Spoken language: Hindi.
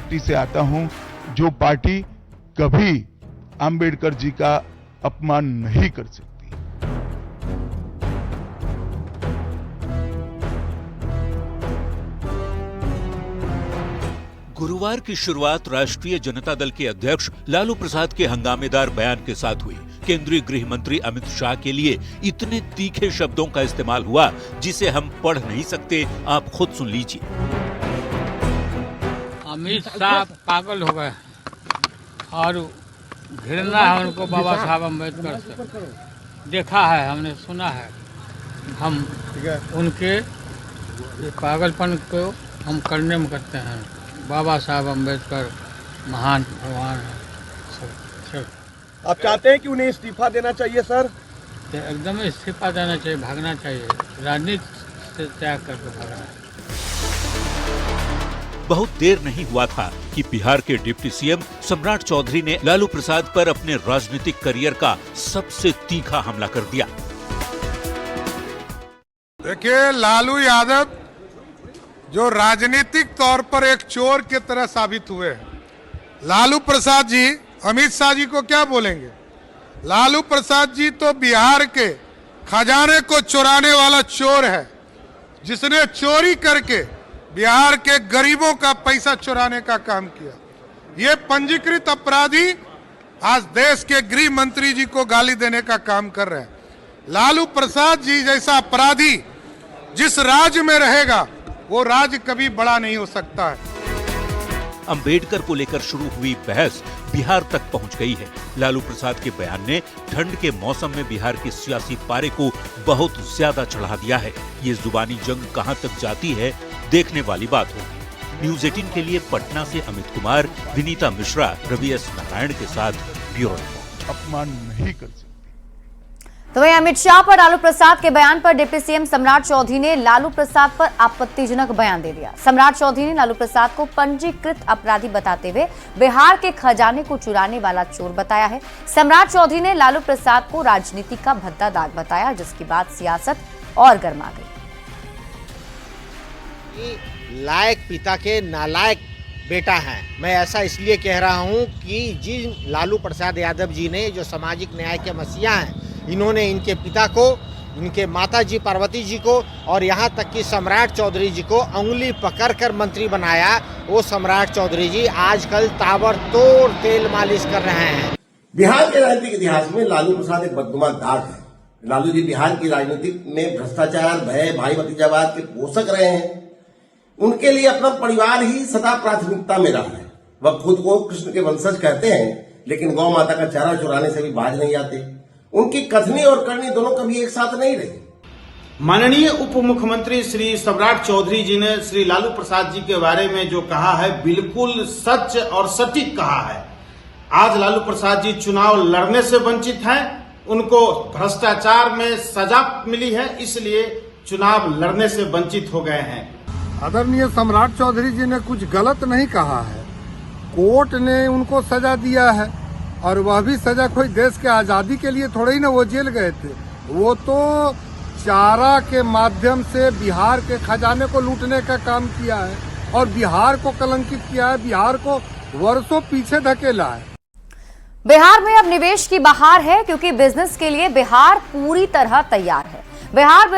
पार्टी से आता हूं, जो पार्टी कभी आंबेडकर जी का अपमान नहीं कर सकती। गुरुवार की शुरुआत राष्ट्रीय जनता दल के अध्यक्ष लालू प्रसाद के हंगामेदार बयान के साथ हुई। केंद्रीय गृह मंत्री अमित शाह के लिए इतने तीखे शब्दों का इस्तेमाल हुआ जिसे हम पढ़ नहीं सकते, आप खुद सुन लीजिए। अमित शाह पागल हो गए और घृणा है उनको बाबा साहब अम्बेडकर से। देखा है, हमने सुना है। हम उनके पागलपन को हम करने में करते हैं। बाबा साहब अम्बेडकर महान भगवान है। आप चाहते हैं कि उन्हें इस्तीफा देना चाहिए सर? तो एकदम इस्तीफा देना चाहिए, भागना चाहिए, राजनीति से त्याग करके भागना। बहुत देर नहीं हुआ था कि बिहार के डिप्टी सीएम सम्राट चौधरी ने लालू प्रसाद पर अपने राजनीतिक करियर का सबसे तीखा हमला कर दिया। देखिए, लालू यादव जो राजनीतिक तौर पर एक चोर की तरह साबित हुए हैं। लालू प्रसाद जी अमित शाह जी को क्या बोलेंगे? लालू प्रसाद जी तो बिहार के खजाने को चुराने वाला चोर है, जिसने चोरी करके बिहार के गरीबों का पैसा चुराने का काम किया। ये पंजीकृत अपराधी आज देश के गृह मंत्री जी को गाली देने का काम कर रहे हैं। लालू प्रसाद जी जैसा अपराधी जिस राज्य में रहेगा वो राज्य कभी बड़ा नहीं हो सकता है। अंबेडकर को लेकर शुरू हुई बहस बिहार तक पहुंच गई है। लालू प्रसाद के बयान ने ठंड के मौसम में बिहार के सियासी पारे को बहुत ज्यादा चढ़ा दिया है। ये जुबानी जंग कहां तक जाती है, देखने वाली बात होगी। न्यूज़ 18 के लिए पटना से अमित कुमार, विनीता मिश्रा, रवि एस नारायण के साथ ब्यूरो रिपोर्ट। अपमान नहीं कर सकती। तो वहीं अमित शाह पर लालू प्रसाद के बयान पर डिप्टी सीएम सम्राट चौधरी ने लालू प्रसाद पर आपत्तिजनक बयान दे दिया। सम्राट चौधरी ने लालू प्रसाद को पंजीकृत अपराधी बताते हुए बिहार के खजाने को चुराने वाला चोर बताया है। सम्राट चौधरी ने लालू प्रसाद को राजनीति का भद्दा दाग बताया, जिसके बाद सियासत और गर्मा गई। लायक पिता के नालायक बेटा है। मैं ऐसा इसलिए कह रहा हूं कि जिन लालू प्रसाद यादव जी ने जो सामाजिक न्याय के मसीहा हैं, इन्होंने इनके पिता को, इनके माता जी पार्वती जी को और यहाँ तक कि सम्राट चौधरी जी को उंगली पकड़कर मंत्री बनाया। वो सम्राट चौधरी जी आजकल ताबड़तोड़ तेल मालिश कर रहे हैं। बिहार के राजनीतिक इतिहास में लालू प्रसाद एक बदनुमा दाग है। लालू जी बिहार की राजनीति में भ्रष्टाचार, भय, भाई भतीजावाद के पोषक रहे हैं। उनके लिए अपना परिवार ही सदा प्राथमिकता में रहा है। वह खुद को कृष्ण के वंशज कहते हैं, लेकिन गौ माता का चारा चुराने से भी बाज नहीं आते। उनकी कथनी और करनी दोनों कभी एक साथ नहीं रही। माननीय उप मुख्यमंत्री श्री सम्राट चौधरी जी ने श्री लालू प्रसाद जी के बारे में जो कहा है, बिल्कुल सच और सटीक कहा है। आज लालू प्रसाद जी चुनाव लड़ने से वंचित हैं। उनको भ्रष्टाचार में सजा मिली है, इसलिए चुनाव लड़ने से वंचित हो गए हैं। आदरणीय सम्राट चौधरी जी ने कुछ गलत नहीं कहा है। कोर्ट ने उनको सजा दिया है, और वह भी सजा कोई देश के आजादी के लिए थोड़ा ही ना वो जेल गए थे। वो तो चारा के माध्यम से बिहार के खजाने को लूटने का काम किया है और बिहार को कलंकित किया है, बिहार को वर्षों पीछे धकेला है। बिहार में अब निवेश की बहार है, क्योंकि बिजनेस के लिए बिहार पूरी तरह तैयार है। बिहार